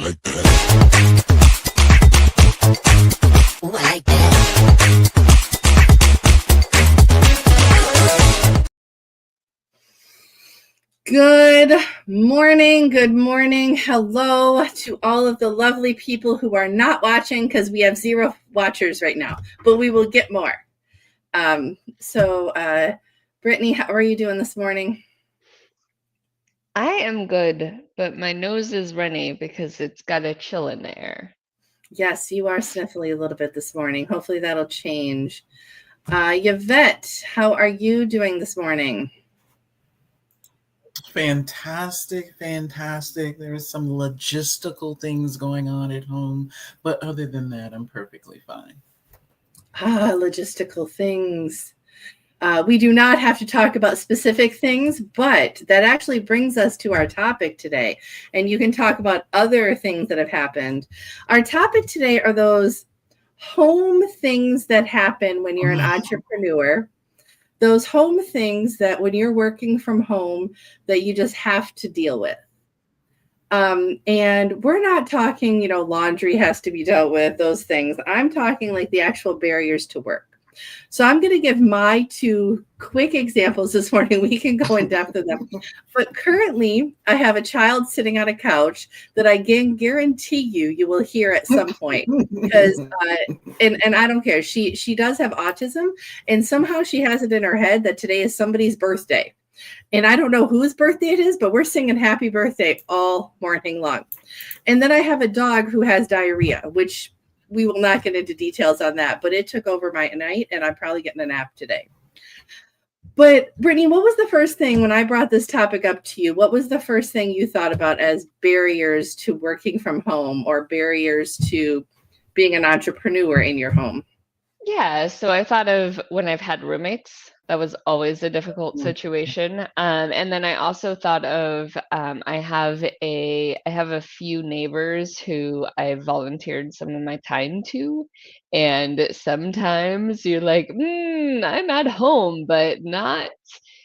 like that. Ooh, I like that. Good morning. Hello to all of the lovely people who are not watching because we have 0 watchers right now, but we will get more. Brittany, how are you doing this morning? I am good, but my nose is runny because it's got a chill in the air. Yes, you are sniffly a little bit this morning. Hopefully that'll change. Yvette, how are you doing this morning? Fantastic. There's some logistical things going on at home, but other than that, I'm perfectly fine. Logistical things. We do not have to talk about specific things, but that actually brings us to our topic today. And you can talk about other things that have happened. Our topic today are those home things that happen when you're an entrepreneur. Those home things that when you're working from home that you just have to deal with. And we're not talking, laundry has to be dealt with, those things. I'm talking like the actual barriers to work. So I'm going to give my 2 quick examples this morning. We can go in depth with them. But currently, I have a child sitting on a couch that I can guarantee you will hear at some point. Because, and I don't care. She does have autism, and somehow she has it in her head that today is somebody's birthday. And I don't know whose birthday it is, but we're singing happy birthday all morning long. And then I have a dog who has diarrhea, which we will not get into details on that, but it took over my night and I'm probably getting a nap today. But Brittany, what was the first thing when I brought this topic up to you? What was the first thing you thought about as barriers to working from home or barriers to being an entrepreneur in your home? Yeah, so I thought of when I've had roommates. That was always a difficult situation. And then I also thought of I have a few neighbors who I volunteered some of my time to, and sometimes you're like, I'm at home, but not,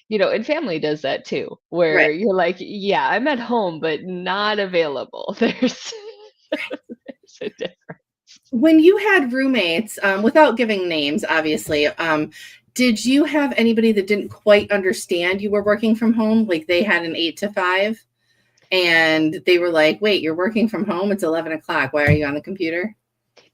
and family does that too, where Right. you're like, yeah, I'm at home, but not available. There's a difference. When you had roommates, without giving names, obviously, did you have anybody that didn't quite understand you were working from home? Like they had an 8 to 5 and they were like, wait, you're working from home? It's 11 o'clock. Why are you on the computer?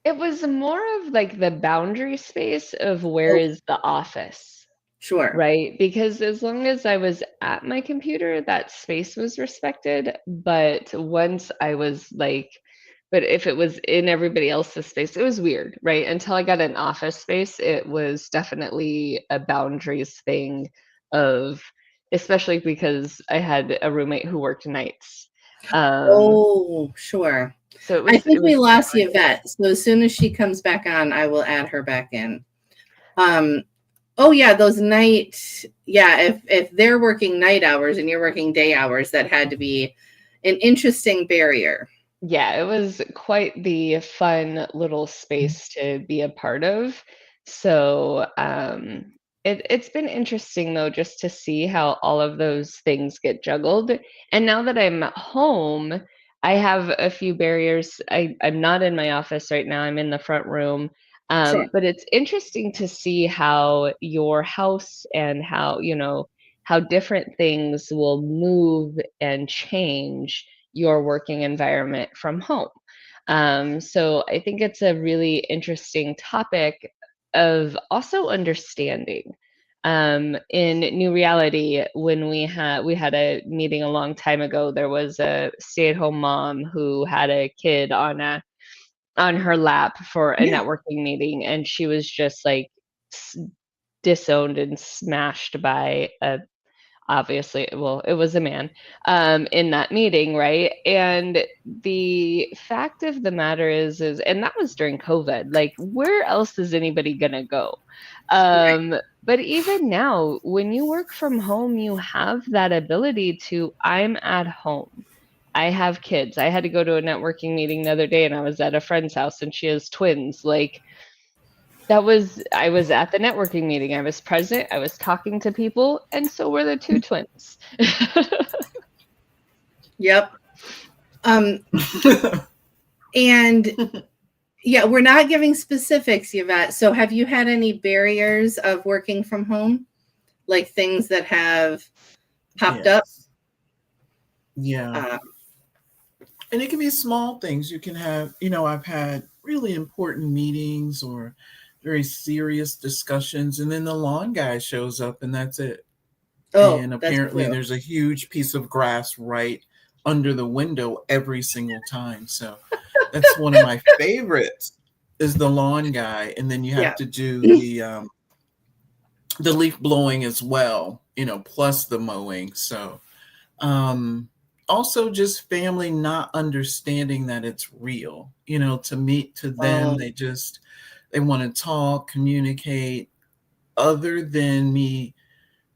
It was more of like the boundary space of where is the office. Sure. Right? Because as long as I was at my computer, that space was respected. But once I was like, but if it was in everybody else's space, it was weird, right? Until I got an office space, it was definitely a boundaries thing of, especially because I had a roommate who worked nights. Sure. So I think we lost Yvette. So as soon as she comes back on, I will add her back in. Oh yeah, those nights. Yeah, if they're working night hours and you're working day hours, that had to be an interesting barrier. Yeah, it was quite the fun little space to be a part of. So it's been interesting though, just to see how all of those things get juggled. And now that I'm home, I have a few barriers. I'm not in my office right now. I'm in the front room. Sure. But it's interesting to see how your house and how different things will move and change your working environment from home. So I think it's a really interesting topic of also understanding. In New Reality, when we had a meeting a long time ago, there was a stay-at-home mom who had a kid on her lap for a networking meeting, and she was just like disowned and smashed by obviously, well, it was a man in that meeting, right? And the fact of the matter is, and that was during COVID, like where else is anybody gonna go? But even now, when you work from home, you have that ability to, I'm at home. I have kids. I had to go to a networking meeting the other day and I was at a friend's house and she has twins. Like, I was at the networking meeting. I was present. I was talking to people, and so were the 2 twins. Yep. And yeah, we're not giving specifics, Yvette. So have you had any barriers of working from home? Like things that have popped up? Yes. Yeah. Um, And it can be small things. You can have, I've had really important meetings or very serious discussions, and then the lawn guy shows up and that's it. oh, And that's apparently true. there's a huge piece of grass right under the window every single time. So that's one of my favorites is the lawn guy. And then you Yeah. have to do the leaf blowing as well, plus the mowing. So also just family not understanding that it's real, to them, Oh, they want to talk, communicate. Other than me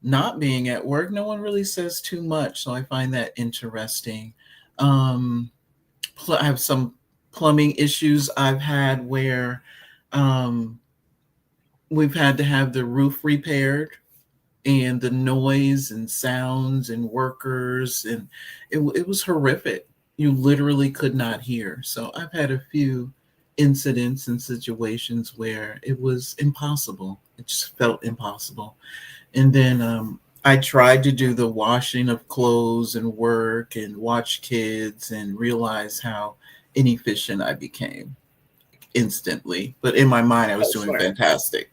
not being at work, no one really says too much. So I find that interesting. Um, I have some plumbing issues I've had where um, we've had to have the roof repaired, and the noise and sounds and workers, and it was horrific. You literally could not hear. So I've had a few incidents and situations where it was impossible. It just felt impossible. And then I tried to do the washing of clothes and work and watch kids and realize how inefficient I became instantly. But in my mind, I was oh, doing sure. fantastic.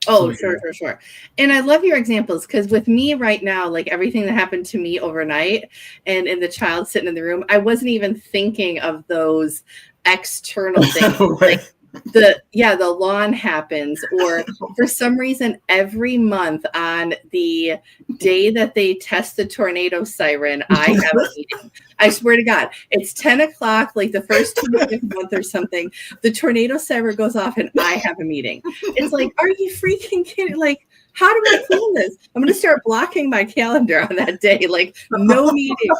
Oh, So, sure, sure, sure. And I love your examples because with me right now, like everything that happened to me overnight and in the child sitting in the room, I wasn't even thinking of those external things. right. Like the lawn happens, or for some reason every month on the day that they test the tornado siren, I have a meeting. I swear to God, it's 10 o'clock, like the first Tuesday of the month or something. The tornado siren goes off and I have a meeting. It's like, are you freaking kidding? Like, how do I plan this? I'm going to start blocking my calendar on that day. Like, no meetings.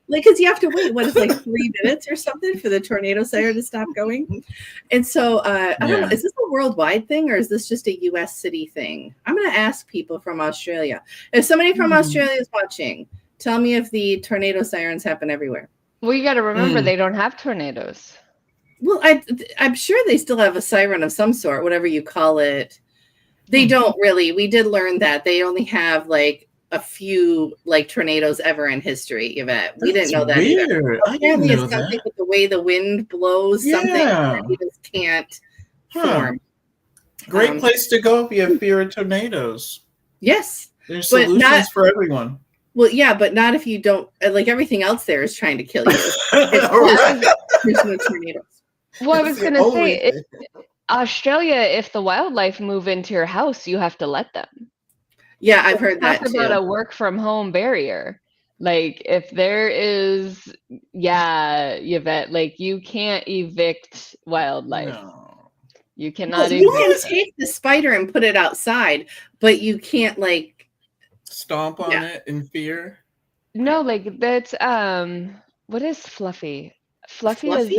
Like, because you have to wait, what is like 3 minutes or something for the tornado siren to stop going? And so I don't know, is this a worldwide thing or is this just a US city thing? I'm going to ask people from Australia. If somebody from Australia is watching, tell me if the tornado sirens happen everywhere. Well, you got to remember they don't have tornadoes. Well, I'm sure they still have a siren of some sort, whatever you call it. They don't really. We did learn that they only have like a few like tornadoes ever in history, Yvette. We didn't know that weird. either. I didn't Apparently know it's something that. with the way the wind blows, something that you just can't form. Great place to go if you have fear of tornadoes. Yes. There's solutions for everyone. Well, yeah, but not if you don't, like everything else there is trying to kill you. There's no tornadoes. Well, I was going to say, Australia, if the wildlife move into your house, you have to let them. Yeah, I've heard that too. Talk about a work from home barrier. Like if there is, Yvette, like you can't evict wildlife. No. You cannot evict. You can take the spider and put it outside, but you can't like stomp on it in fear. No, like that's what is Fluffy? Fluffy is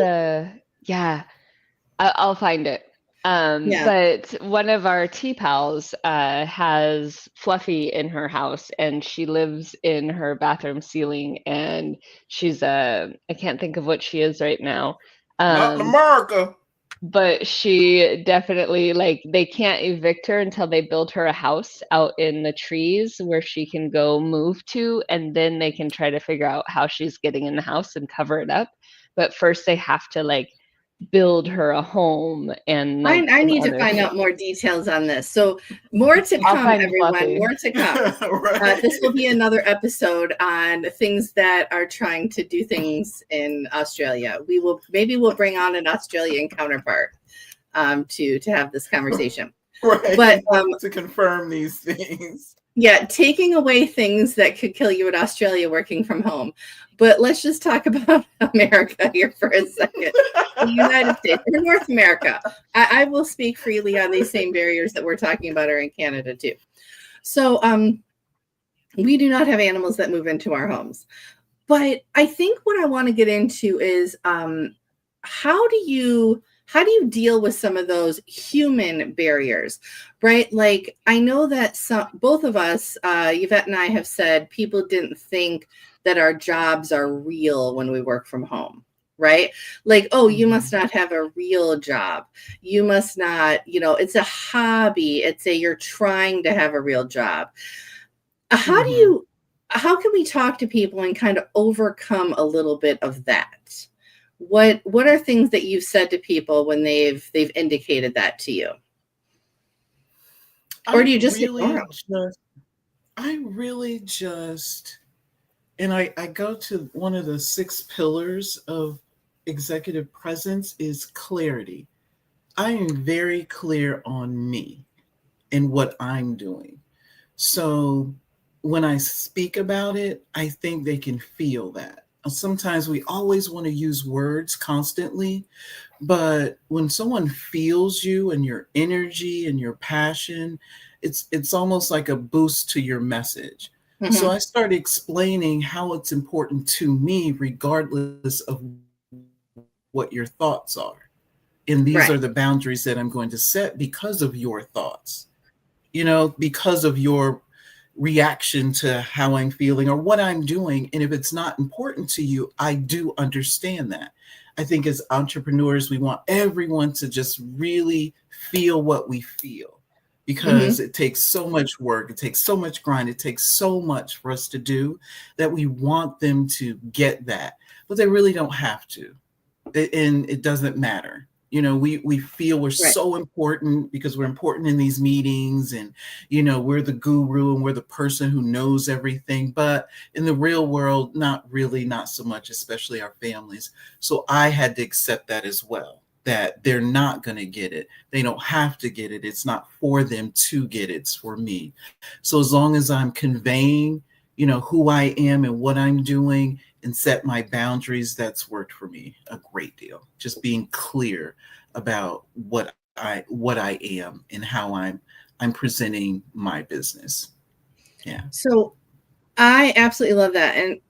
I'll find it. But one of our tea pals has Fluffy in her house, and she lives in her bathroom ceiling, and she's I can't think of what she is right now. Not in America. But she definitely, like, they can't evict her until they build her a house out in the trees where she can go move to, and then they can try to figure out how she's getting in the house and cover it up. But first they have to like build her a home, and like, I need to find out more details on this. So more to come, everyone. Fluffy. More to come. This will be another episode on things that are trying to do things in Australia. Maybe we'll bring on an Australian counterpart to have this conversation. Right. But to confirm these things. Yeah, taking away things that could kill you in Australia working from home. But let's just talk about America here for a second. The United States, or North America. I will speak freely on these same barriers that we're talking about are in Canada too. So we do not have animals that move into our homes. But I think what I want to get into is how do you deal with some of those human barriers, right? Like, I know that both of us, Yvette and I, have said people didn't think that our jobs are real when we work from home, right? Like, oh, you Mhm. must not have a real job. You must not, it's a hobby. It's you're trying to have a real job. How do Mhm. you, how can we talk to people and kind of overcome a little bit of that? What are things that you've said to people when they've indicated that to you? Or I do you just ignore really them? just I really just and I go to one of the 6 pillars of executive presence is clarity. I am very clear on me and what I'm doing. So when I speak about it, I think they can feel that. Sometimes we always want to use words constantly, but when someone feels you and your energy and your passion, it's almost like a boost to your message. So Mhm. I started explaining how it's important to me regardless of what your thoughts are. And these Right. are the boundaries that I'm going to set because of your thoughts, because of your reaction to how I'm feeling or what I'm doing. And if it's not important to you, I do understand that. I think as entrepreneurs, we want everyone to just really feel what we feel because Mhm. it takes so much work, it takes so much grind, it takes so much for us to do that we want them to get that, but they really don't have to. And it doesn't matter. We feel we're Right. so important because we're important in these meetings, and we're the guru and we're the person who knows everything, but in the real world, not really, not so much, especially our families. So I had to accept that as well, that they're not going to get it. They don't have to get it. It's not for them to get it. It's for me. So as long as I'm conveying who I am and what I'm doing and set my boundaries, that's worked for me a great deal. Just being clear about what I am and how I'm presenting my business. Yeah. So I absolutely love that. And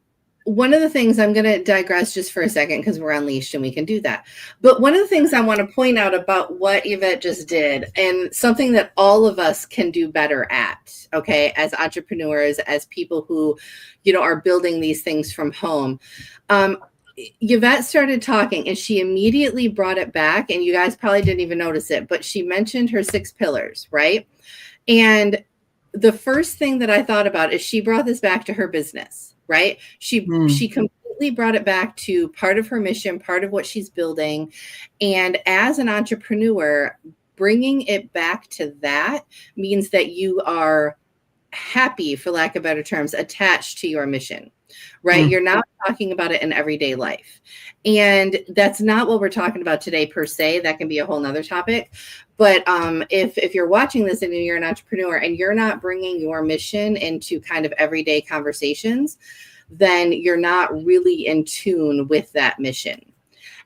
one of the things, I'm going to digress just for a second because we're unleashed and we can do that. But one of the things I want to point out about what Yvette just did, and something that all of us can do better at, okay, as entrepreneurs, as people who, are building these things from home. Um, Yvette started talking and she immediately brought it back, and you guys probably didn't even notice it, but she mentioned her 6 pillars, right? And the first thing that I thought about is she brought this back to her business, right? She Mm, completely brought it back to part of her mission, part of what she's building. And as an entrepreneur, bringing it back to that means that you are happy, for lack of better terms, attached to your mission, right? mm, You're not talking about it in everyday life. And that's not what we're talking about today per se. That can be a whole nother topic. But if you're watching this and you're an entrepreneur and you're not bringing your mission into kind of everyday conversations, then you're not really in tune with that mission.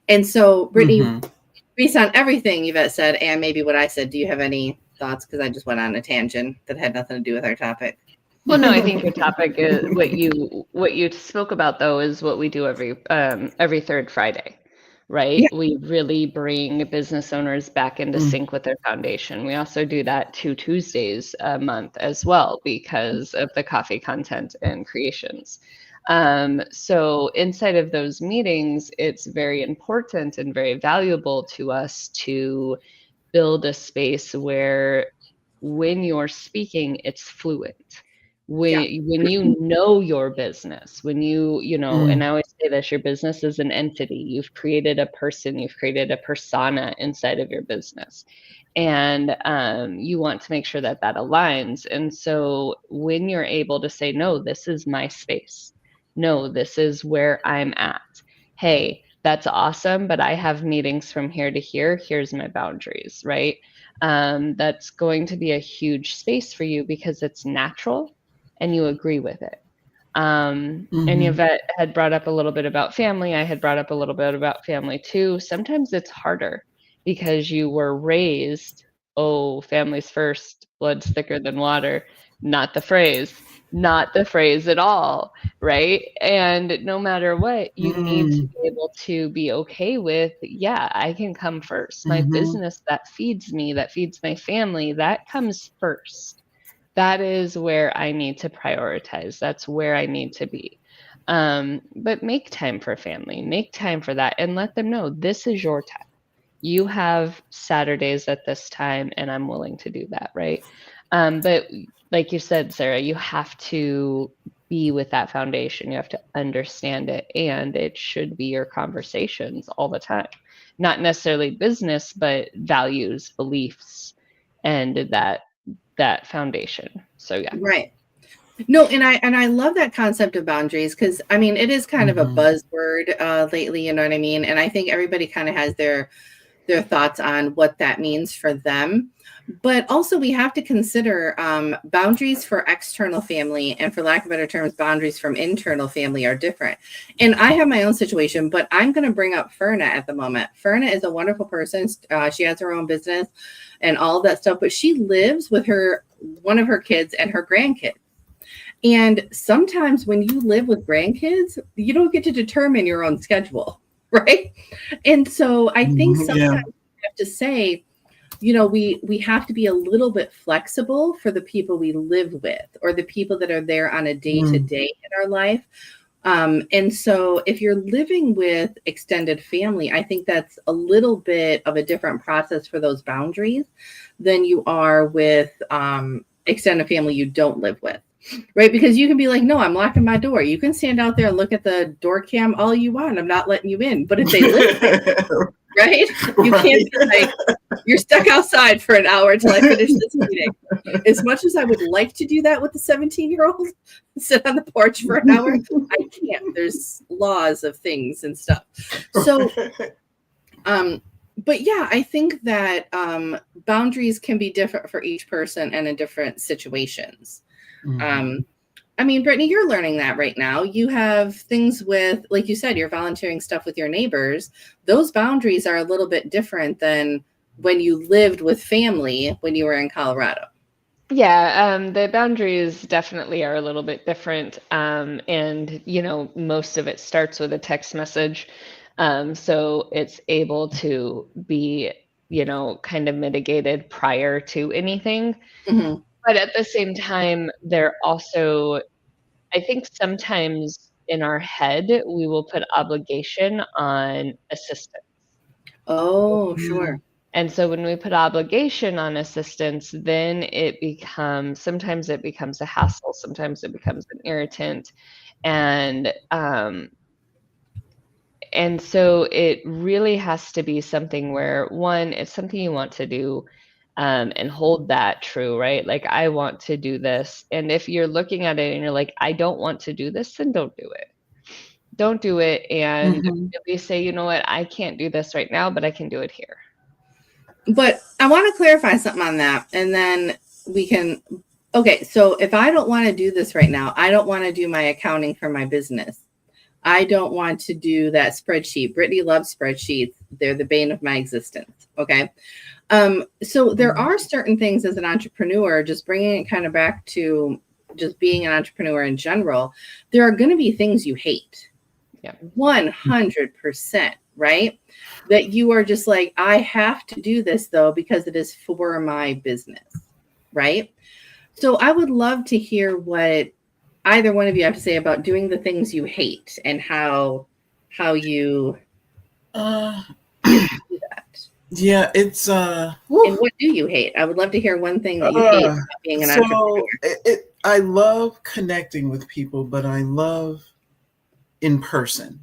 And so, Brittany, mhm. based on everything Yvette said and maybe what I said, do you have any thoughts? Because I just went on a tangent that had nothing to do with our topic. Well, no, I think your topic is what you spoke about though is what we do every third Friday, right? Yeah. We really bring business owners back into Mm, sync with their foundation. We also do that 2 Tuesdays a month as well because of the coffee content and creations. So inside of those meetings, it's very important and very valuable to us to build a space where when you're speaking, it's fluent. Yeah. When you know your business, and mm, I always say this, your business is an entity. You've created a person, you've created a persona inside of your business. And you want to make sure that that aligns. And so when you're able to say, no, this is my space. No, this is where I'm at. Hey, that's awesome, but I have meetings from here to here. Here's my boundaries, right? That's going to be a huge space for you because it's natural and you agree with it. And mhm, Yvette had brought up a little bit about family. I had brought up a little bit about family too. Sometimes it's harder because you were raised, oh, family's first, blood's thicker than water. Not the phrase, not the phrase at all, right? And no matter what, you need to mm, be able to be okay with, yeah, I can come first. My mhm, business that feeds me, that feeds my family, that comes first. That is where I need to prioritize. That's where I need to be. But make time for family, make time for that, and let them know this is your time. You have Saturdays at this time, and I'm willing to do that, right? But like you said, Sarah, you have to be with that foundation. You have to understand it, and it should be your conversations all the time. Not necessarily business, but values, beliefs, and that foundation. So yeah. Right. No, and I love that concept of boundaries, because I mean it is kind of a buzzword lately, you know what I mean? And I think everybody kind of has their thoughts on what that means for them. But also we have to consider boundaries for external family, and for lack of better terms, boundaries from internal family are different. And I have my own situation, but I'm going to bring up Ferna at the moment. Ferna is a wonderful person. She has her own business and all of that stuff, but she lives with one of her kids and her grandkids. And sometimes when you live with grandkids, you don't get to determine your own schedule, right? And so I think sometimes we have to say, you know, we have to be a little bit flexible for the people we live with, or the people that are there on a day-to-day in our life. And so if you're living with extended family, I think that's a little bit of a different process for those boundaries than you are with extended family you don't live with. Right? Because you can be like, no, I'm locking my door. You can stand out there and look at the door cam all you want. I'm not letting you in. But if they live there, right? You can't be like, you're stuck outside for an hour until I finish this meeting. As much as I would like to do that with the 17-year-old, sit on the porch for an hour, I can't. There's laws of things and stuff. So, but yeah, I think that boundaries can be different for each person and in different situations. I mean, Brittany, you're learning that right now. You have things with, like you said, you're volunteering stuff with your neighbors. Those boundaries are a little bit different than when you lived with family when you were in Colorado. Yeah, the boundaries definitely are a little bit different. And, you know, most of it starts with a text message. So it's able to be, you know, kind of mitigated prior to anything. Mm-hmm. But at the same time, they're also, I think sometimes in our head, we will put obligation on assistance. Oh, sure. And so when we put obligation on assistance, then sometimes it becomes a hassle, sometimes it becomes an irritant. And so it really has to be something where, one, it's something you want to do, and hold that true, right? Like, I want to do this. And if you're looking at it and you're like, I don't want to do this, then don't do it. Don't do it. And really say, you know what, I can't do this right now, but I can do it here. But I want to clarify something on that. And then we can, okay, so if I don't want to do this right now, I don't want to do my accounting for my business. I don't want to do that spreadsheet. Brittany loves spreadsheets. They're the bane of my existence. Okay. So there are certain things as an entrepreneur, just bringing it kind of back to just being an entrepreneur in general, there are going to be things you hate. Yeah. 100%, right? That you are just like, I have to do this though, because it is for my business. Right. So I would love to hear what either one of you have to say about doing the things you hate and how you do that. Yeah, it's and what do you hate? I would love to hear one thing that you hate about being an entrepreneur. I love connecting with people, but I love in person.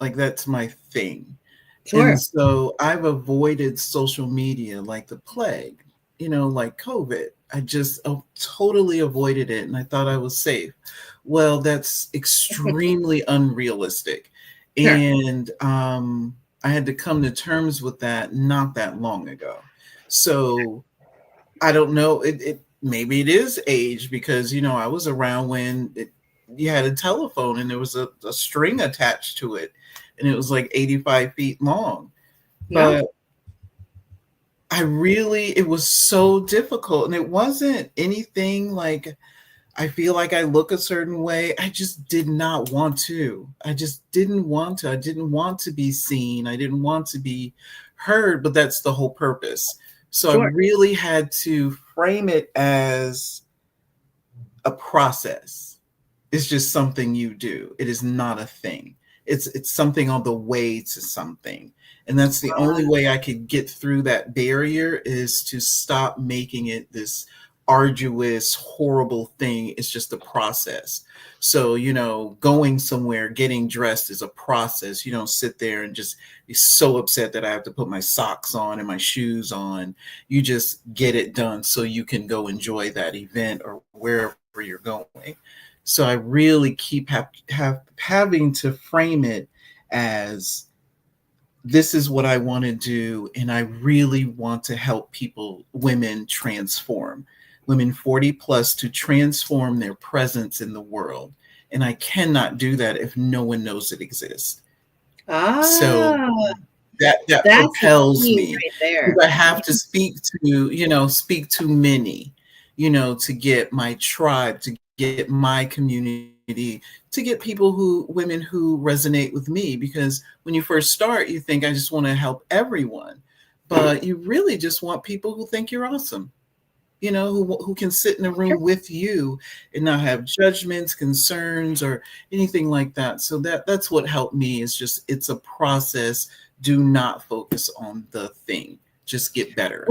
Like, that's my thing. Sure. And so I've avoided social media like the plague, you know, like COVID. I just totally avoided it, and I thought I was safe. Well, that's extremely unrealistic. Sure. And I had to come to terms with that not that long ago. So I don't know. Maybe it is age, because, you know, I was around when you had a telephone and there was a string attached to it, and it was like 85 feet long. Yeah. But it was so difficult, and it wasn't anything like I feel like I look a certain way. I just did not want to. I just didn't want to. I didn't want to be seen. I didn't want to be heard, but that's the whole purpose. So Sure. I really had to frame it as a process. It's just something you do. It is not a thing. It's something on the way to something. And that's the only way I could get through that barrier, is to stop making it this arduous, horrible thing. It's just a process. So, going somewhere, getting dressed is a process. You don't sit there and just be so upset that I have to put my socks on and my shoes on. You just get it done so you can go enjoy that event or wherever you're going. So I really keep having to frame it as, this is what I want to do, and I really want to help women transform, women 40 plus, to transform their presence in the world. And I cannot do that if no one knows it exists. So that propels me. Right there. I have to speak to many, to get my tribe, to get my community, to get women who resonate with me. Because when you first start, you think, I just want to help everyone, but you really just want people who think you're awesome, who can sit in a room with you and not have judgments, concerns, or anything like that. So that's what helped me, is just, it's a process. Do not focus on the thing, just get better.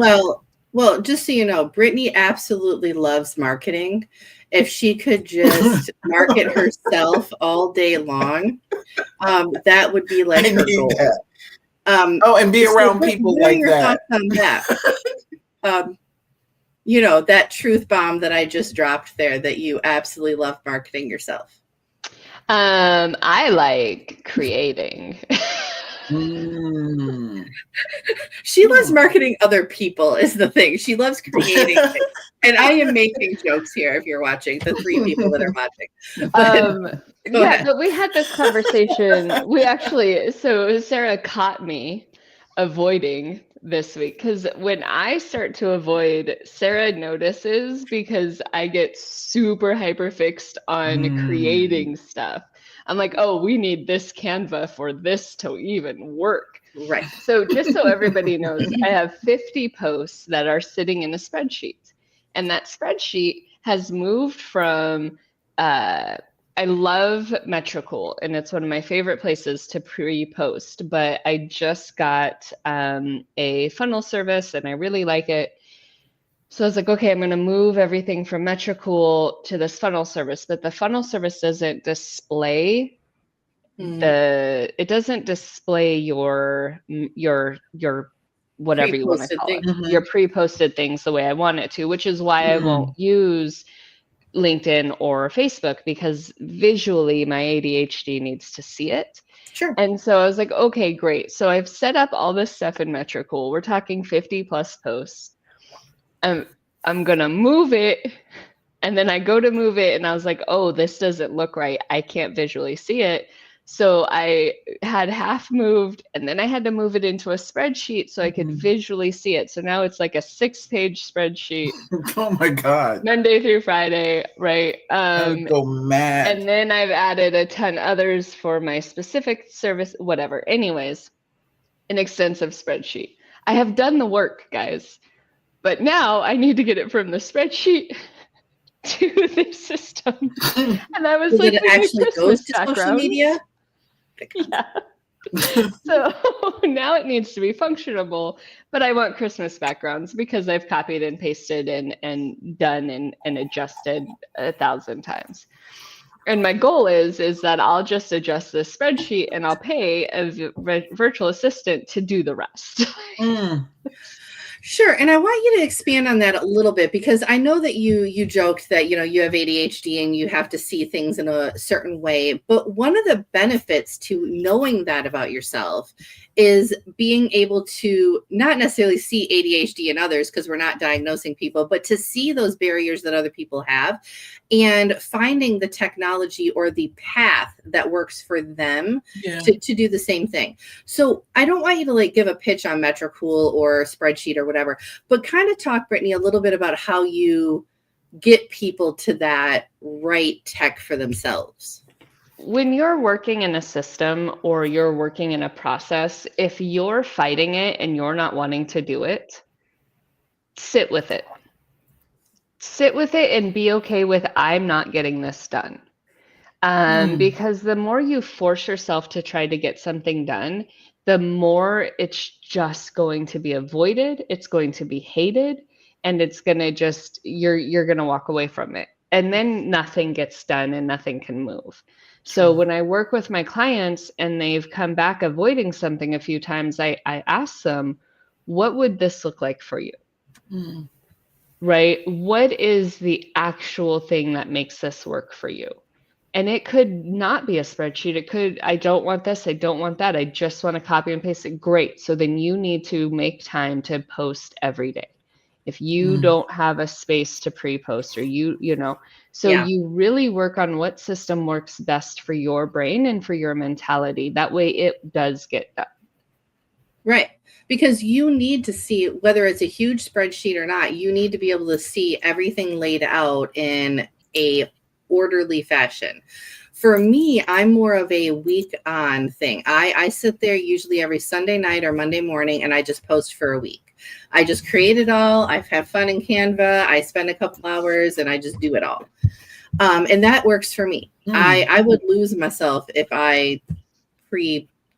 Well, just so you know, Brittany absolutely loves marketing. If she could just market herself all day long, that would be like her goal. And be around people like that. On that? That truth bomb that I just dropped there, that you absolutely love marketing yourself. I like creating. She loves marketing other people is the thing. She loves creating things. And I am making jokes here if you're watching, the 3 people that are watching. But we had this conversation. So Sarah caught me avoiding this week, because when I start to avoid, Sarah notices, because I get super hyper fixed on creating stuff. I'm like, oh, we need this Canva for this to even work. Right. So just so everybody knows, I have 50 posts that are sitting in a spreadsheet. And that spreadsheet has moved from, I love Metricool, and it's one of my favorite places to pre-post, but I just got a funnel service and I really like it. So I was like, okay, I'm going to move everything from Metricool to this funnel service, but the funnel service doesn't display it doesn't display your whatever you want to call it, your pre-posted things the way I want it to, which is why I won't use LinkedIn or Facebook, because visually my ADHD needs to see it. Sure. And so I was like, okay, great. So I've set up all this stuff in Metricool. We're talking 50 plus posts. I'm going to move it. And then I go to move it and I was like, oh, this doesn't look right. I can't visually see it. So I had half moved, and then I had to move it into a spreadsheet so I could visually see it. So now it's like a 6-page spreadsheet. Oh my God. Monday through Friday, right? I go mad. And then I've added a ton others for my specific service, whatever. Anyways, an extensive spreadsheet. I have done the work, guys. But now I need to get it from the spreadsheet to the system. And I was like, it actually goes to social media? Yeah. So now it needs to be functionable, but I want Christmas backgrounds because I've copied and pasted and done and adjusted 1,000 times. And my goal is that I'll just adjust this spreadsheet and I'll pay a virtual assistant to do the rest. Sure. And I want you to expand on that a little bit, because I know that you joked that, you have ADHD and you have to see things in a certain way. But one of the benefits to knowing that about yourself is being able to not necessarily see ADHD in others, because we're not diagnosing people, but to see those barriers that other people have and finding the technology or the path that works for them to do the same thing. So I don't want you to give a pitch on Metricool or spreadsheet or whatever, but kind of talk, Brittany, a little bit about how you get people to that right tech for themselves. When you're working in a system or you're working in a process, if you're fighting it and you're not wanting to do it, sit with it. Sit with it and be okay with, I'm not getting this done. Because the more you force yourself to try to get something done, the more it's just going to be avoided, it's going to be hated, and it's going to just, you're going to walk away from it. And then nothing gets done and nothing can move. So when I work with my clients and they've come back avoiding something a few times, I ask them, what would this look like for you? Right? What is the actual thing that makes this work for you? And it could not be a spreadsheet. It could, I don't want this, I don't want that, I just want to copy and paste it. Great. So then you need to make time to post every day. If you don't have a space to pre-post, or you know, so you really work on what system works best for your brain and for your mentality. That way it does get done. Right. Because you need to see, whether it's a huge spreadsheet or not, you need to be able to see everything laid out in a orderly fashion. For me, I'm more of a week on thing. I sit there usually every Sunday night or Monday morning, and I just post for a week. I just create it all. I have fun in Canva. I spend a couple hours and I just do it all. And that works for me. I would lose myself if I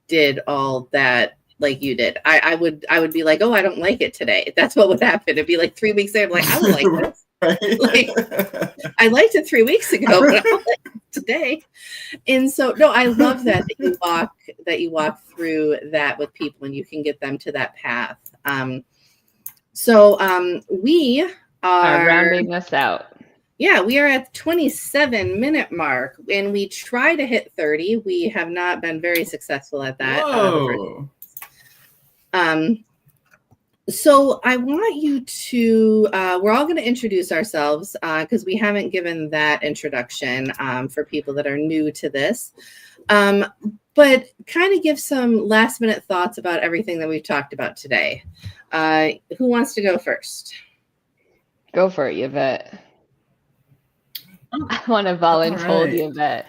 did all that like you did. I would be like, oh, I don't like it today. That's what would happen. It'd be like 3 weeks later, I'm like, I don't like this. Like, I liked it 3 weeks ago, but I don't like it today. And so, no, I love that you walk through that with people and you can get them to that path. We are rounding us out. Yeah, we are at the 27-minute mark, and we try to hit 30. We have not been very successful at that. Whoa. So I want you to, we're all going to introduce ourselves because we haven't given that introduction for people that are new to this. But kind of give some last minute thoughts about everything that we've talked about today. Who wants to go first? Go for it, Yvette. I want to volunteer, Yvette.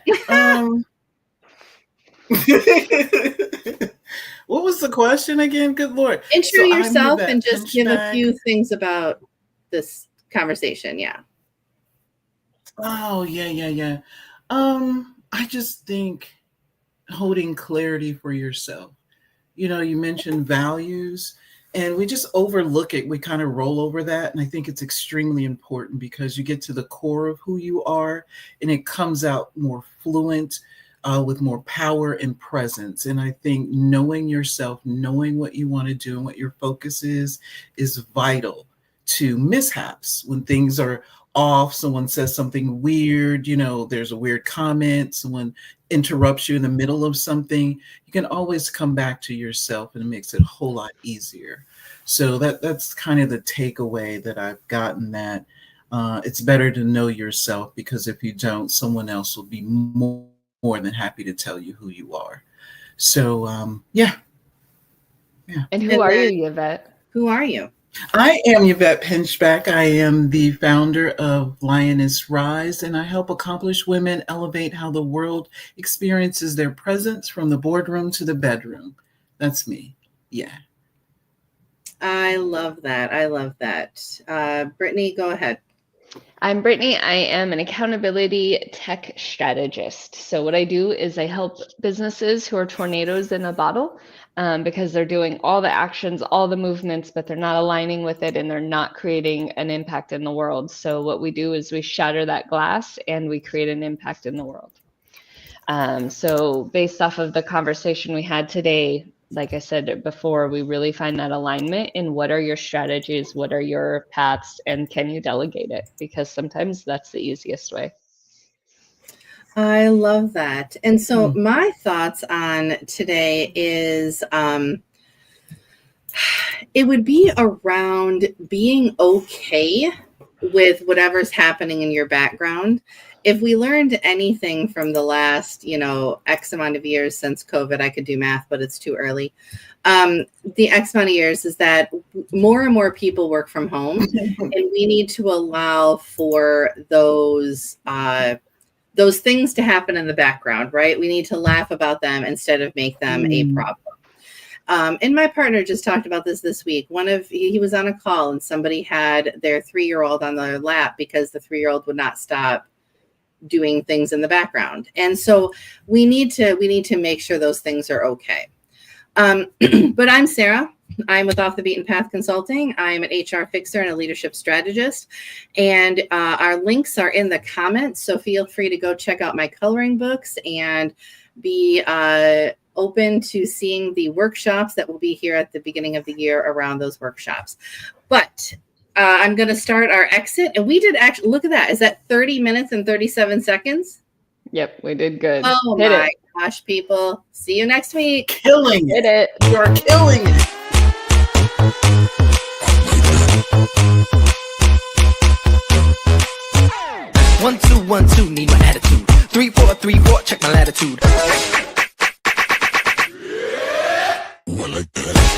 What was the question again? Good Lord. Intro yourself and just give a few things about this conversation. Yeah. Oh, yeah. I just think holding clarity for yourself. You know, you mentioned values, and we just overlook it. We kind of roll over that. And I think it's extremely important because you get to the core of who you are and it comes out more fluent, with more power and presence. And I think knowing yourself, knowing what you want to do and what your focus is vital to mishaps. When things are off, someone says something weird, you know, there's a weird comment, someone interrupts you in the middle of something, you can always come back to yourself and it makes it a whole lot easier. So that's kind of the takeaway that I've gotten, that it's better to know yourself, because if you don't, someone else will be more than happy to tell you who you are. So, yeah. And who are you, Yvette? Who are you? I am Yvette Pinchback. I am the founder of Lioness Rise, and I help accomplished women elevate how the world experiences their presence from the boardroom to the bedroom. That's me. Yeah. I love that. Brittany, go ahead. I'm Brittany. I am an accountability tech strategist. So what I do is I help businesses who are tornadoes in a bottle, because they're doing all the actions, all the movements, but they're not aligning with it and they're not creating an impact in the world. So what we do is we shatter that glass and we create an impact in the world. So based off of the conversation we had today, like I said before, we really find that alignment in what are your strategies, what are your paths, and can you delegate it? Because sometimes that's the easiest way. I love that. And so my thoughts on today is it would be around being okay with whatever's happening in your background. If we learned anything from the last, X amount of years since COVID, I could do math, but it's too early. The X amount of years is that more and more people work from home, and we need to allow for those things to happen in the background, right? We need to laugh about them instead of make them a problem. And my partner just talked about this week. He was on a call and somebody had their 3-year-old on their lap because the 3-year-old would not stop doing things in the background. And so we need to make sure those things are okay. But I'm Sarah. I'm with Off the Beaten Path Consulting. I'm an HR fixer and a leadership strategist. And our links are in the comments. So feel free to go check out my coloring books and be open to seeing the workshops that will be here at the beginning of the year around those workshops. But I'm going to start our exit. And we did actually, look at that. Is that 30 minutes and 37 seconds? Yep, we did good. Oh Hit my it. gosh, people. See you next week. Killing Hit it. it. You are killing it. One, two, need my attitude. 3, 4, 3, 4, check my latitude. I like that.